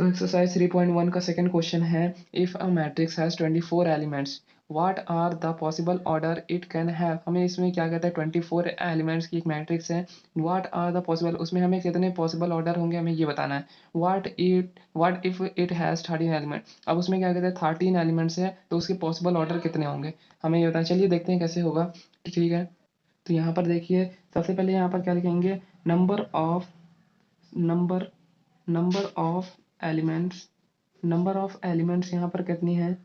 तो एक्सरसाइज 3.1 का second question है, if a matrix has 24 elements what are the possible order it can have. हमें इसमें क्या कहता है, 24 एलिमेंट्स की एक मैट्रिक्स है। व्हाट आर द पॉसिबल, उसमें हमें कितने पॉसिबल ऑर्डर होंगे हमें ये बताना है। What if it has 13 element, अब उसमें क्या कहते हैं 13 एलिमेंट्स है तो उसके पॉसिबल ऑर्डर कितने होंगे हमें ये बताना। चलिए देखते हैं कैसे होगा। ठीक है, तो यहाँ पर देखिए सबसे पहले यहाँ पर क्या लिखेंगे, number number of elements. Number of elements यहाँ पर कितनी है,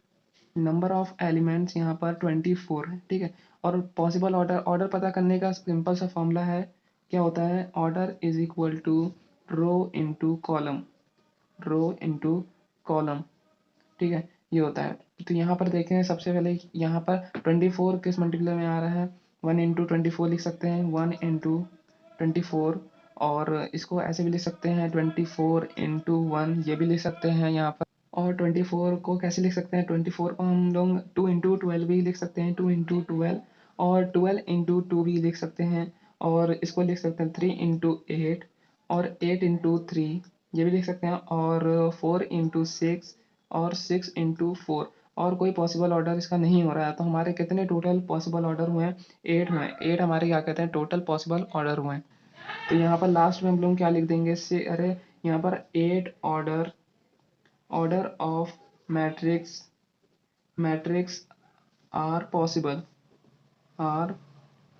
नंबर ऑफ एलिमेंट्स यहाँ पर 24 है। ठीक है, और पॉसिबल ऑर्डर पता करने का सिंपल सा फॉर्मूला है, क्या होता है, order is equal to row into column, row into column. ठीक है, ये होता है। तो यहाँ पर देखें सबसे पहले यहाँ पर 24 किस मल्टीप्लाई में आ रहा है, 1 इंटू 24 लिख सकते हैं, 1 इंटू 24। और इसको ऐसे भी लिख सकते हैं 24 इंटू 1, ये भी लिख सकते हैं यहाँ पर। और 24 को कैसे लिख सकते हैं, 24 को हम लोग 2 इंटू 12 भी लिख सकते हैं, 2 इंटू 12। और 12 इंटू 2 भी लिख सकते हैं। और इसको लिख सकते हैं 3 इंटू 8, और 8 इंटू 3 ये भी लिख सकते हैं। और 4 इंटू 6, और 6 इंटू 4। और कोई पॉसिबल ऑर्डर इसका नहीं हो रहा है, तो हमारे कितने टोटल पॉसिबल ऑर्डर हुए हैं, 8 हुए हैं। 8 हमारे क्या कहते हैं टोटल पॉसिबल ऑर्डर हुए हैं। तो यहाँ पर लास्ट में हम लोग क्या लिख देंगे, से अरे यहाँ पर 8 order of matrix matrix are possible, are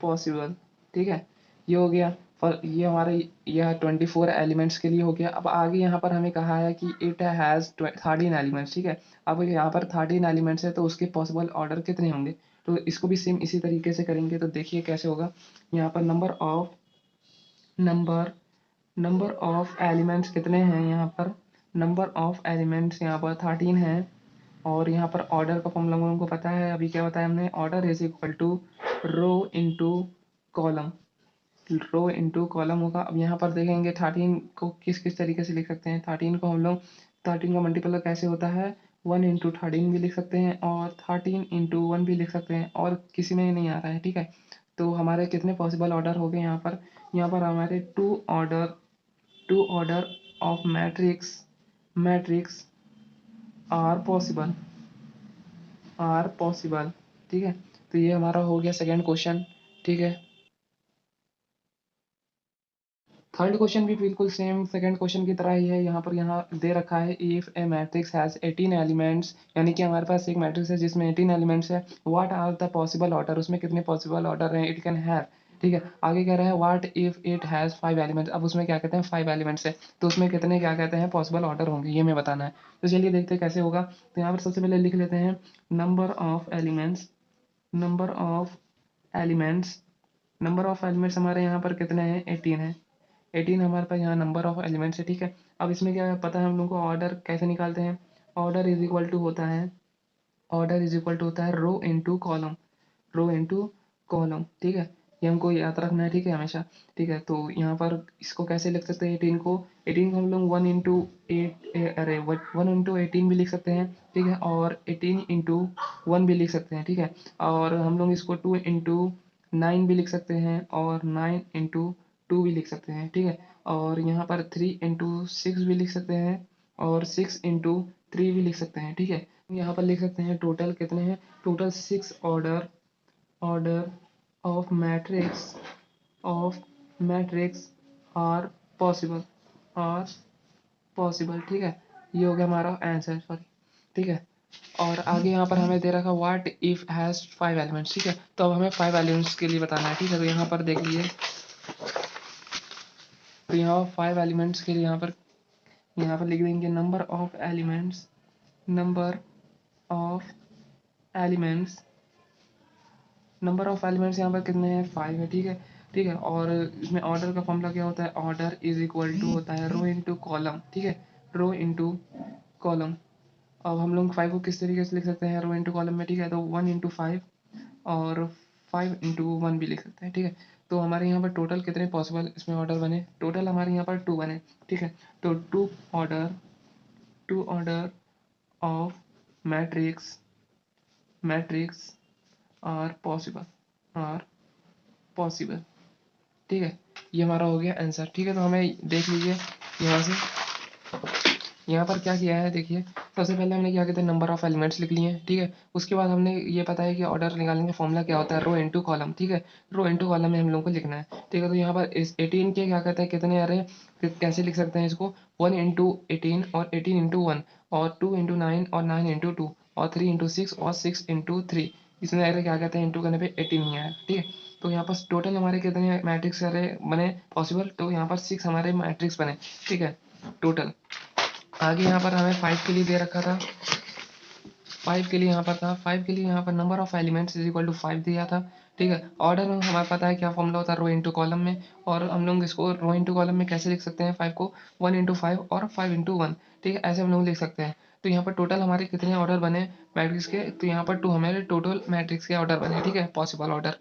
possible. ठीक है, ये हो गया। पर ये हमारे यह 24 एलिमेंट्स के लिए हो गया। अब आगे यहाँ पर हमें कहा है कि इट हैज़ 13 एलिमेंट्स। ठीक है, अब यहाँ पर 13 एलिमेंट्स है तो उसके पॉसिबल ऑर्डर कितने होंगे, तो इसको भी सेम इसी तरीके से करेंगे। तो देखिए कैसे होगा, यहाँ पर नंबर नंबर ऑफ एलिमेंट्स कितने हैं, यहाँ पर नंबर ऑफ एलिमेंट्स यहाँ पर 13 है। और यहाँ पर ऑर्डर का फॉर्मूला हम लोगों को पता है, अभी क्या बताया हमने, order is equal to row into column, row into column होगा। अब यहाँ पर देखेंगे 13 को किस किस तरीके से लिख सकते हैं। 13 को हम लोग 13 का मल्टीपल कैसे होता है, 1 इंटू 13 भी लिख सकते हैं, और 13 इंटू 1 भी लिख सकते हैं, और किसी में नहीं आ रहा है। ठीक है, तो हमारे कितने पॉसिबल ऑर्डर हो गए यहाँ पर हमारे two order of matrix are possible, ठीक है, तो ये हमारा हो गया सेकंड क्वेश्चन। ठीक है, थर्ड क्वेश्चन भी बिल्कुल सेम सेकंड क्वेश्चन की तरह ही है। यहाँ दे रखा है, if A matrix has 18 elements, यानी कि हमारे पास एक मैट्रिक्स है जिसमें 18 एलिमेंट्स है। What are the possible order, उसमें कितने पॉसिबल ऑर्डर हैं इट कैन हैव। ठीक है, आगे कह रहा है what if it has 5 elements, अब उसमें क्या कहते हैं 5 एलिमेंट्स है तो उसमें कितने क्या कहते हैं पॉसिबल ऑर्डर होंगे, ये हमें बताना है। तो चलिए देखते हैं कैसे होगा। तो यहाँ पर सबसे पहले लिख लेते हैं number of elements, number of elements number of elements हमारे यहाँ पर कितने हैं, 18 है। 18 हमारे पास यहाँ नंबर ऑफ एलिमेंट्स है। ठीक है, अब इसमें क्या पता है हम लोग को, ऑर्डर कैसे निकालते हैं, ऑर्डर इज इक्वल टू होता है रो into column, row into column. ठीक है, ये हमको याद रखना है। ठीक है, हमेशा। ठीक है, तो यहाँ पर इसको कैसे लिख सकते हैं, 18 को हम लोग 1 इंटू 18 भी लिख सकते हैं। ठीक है, और 18 इंटू 1 भी लिख सकते हैं। ठीक है, और हम लोग इसको 2 इंटू 9 भी लिख सकते हैं, और 9 इंटू 2 भी लिख सकते हैं। ठीक है, और यहाँ पर 3 इंटू 6 भी लिख सकते हैं, और 6 इंटू 3 भी लिख सकते हैं। ठीक है, यहाँ पर लिख सकते हैं टोटल कितने हैं, total 6 order of matrix are possible, are possible. ठीक है, ये हो गया हमारा आंसर, सॉरी। ठीक है, और आगे यहाँ पर हमें दे रखा व्हाट इफ हैज 5 एलिमेंट्स। ठीक है, तो अब हमें 5 एलिमेंट्स के लिए बताना है। ठीक है, तो यहाँ पर देख लीजिए, तो यहाँ 5 एलिमेंट्स के लिए यहाँ पर लिख देंगे number of elements number of elements यहाँ पर कितने हैं, 5 है। ठीक है, ठीक है, और इसमें ऑर्डर का फॉर्मूला क्या होता है, ऑर्डर इज इक्वल टू होता है रो इंटू कॉलम। ठीक है, रो इंटू कॉलम। अब हम लोग 5 को किस तरीके से लिख सकते हैं रो इंटू कॉलम में। ठीक है, तो 1 इंटू 5 और 5 इंटू 1 भी लिख सकते हैं। ठीक है, तो हमारे यहाँ पर टोटल कितने पॉसिबल इसमें ऑर्डर बने, टोटल हमारे यहाँ पर 2 बने। ठीक है, तो two order of matrix are are possible. ठीक है, ये हमारा हो गया आंसर। ठीक है, तो हमें देख लीजिए यहाँ से, यहाँ पर क्या किया है देखिए, सबसे पहले हमने क्या किया था, नंबर ऑफ एलिमेंट्स लिख लिए हैं, ठीक है। उसके बाद हमने ये पता है कि ऑर्डर निकालने का फॉर्मूला क्या होता है, रो इनटू कॉलम, ठीक है। रो इनटू कॉलम में हम लोग को लिखना है, ठीक है। तो यहाँ पर इस 18 के क्या कहते हैं, कितने अरे कैसे लिख सकते हैं इसको, 1 इंटू 18 और 18 इंटू 1 और 2 इंटू 9 और 9 इंटू 2 और 3 इंटू 6 और 6 इंटू 3। इसमें अरे क्या कहते हैं, इंटू करने पे 18 ही आया, ठीक है। तो यहाँ पर टोटल हमारे कितने मैट्रिक्स अरे बने पॉसिबल, तो यहाँ पर 6 हमारे मैट्रिक्स बने, ठीक है, टोटल। आगे यहाँ पर हमें 5 के लिए दे रखा था, 5 के लिए यहाँ पर था, 5 के लिए यहाँ पर number of elements is equal to 5 दिया था, ठीक है। ऑर्डर में हमारा पता है क्या फॉर्मूला होता है, रो इंटू कॉलम में, और हम लोग इसको रो इंटू कॉलम में कैसे लिख सकते हैं, 5 को 1 इंटू 5 और 5 इंटू 1, ठीक है, ऐसे हम लोग लिख सकते हैं। तो यहाँ पर टोटल हमारे कितने ऑर्डर बने मैट्रिक्स के, तो यहाँ पर 2 हमारे टोटल मैट्रिक्स के ऑर्डर बने, ठीक है, पॉसिबल ऑर्डर।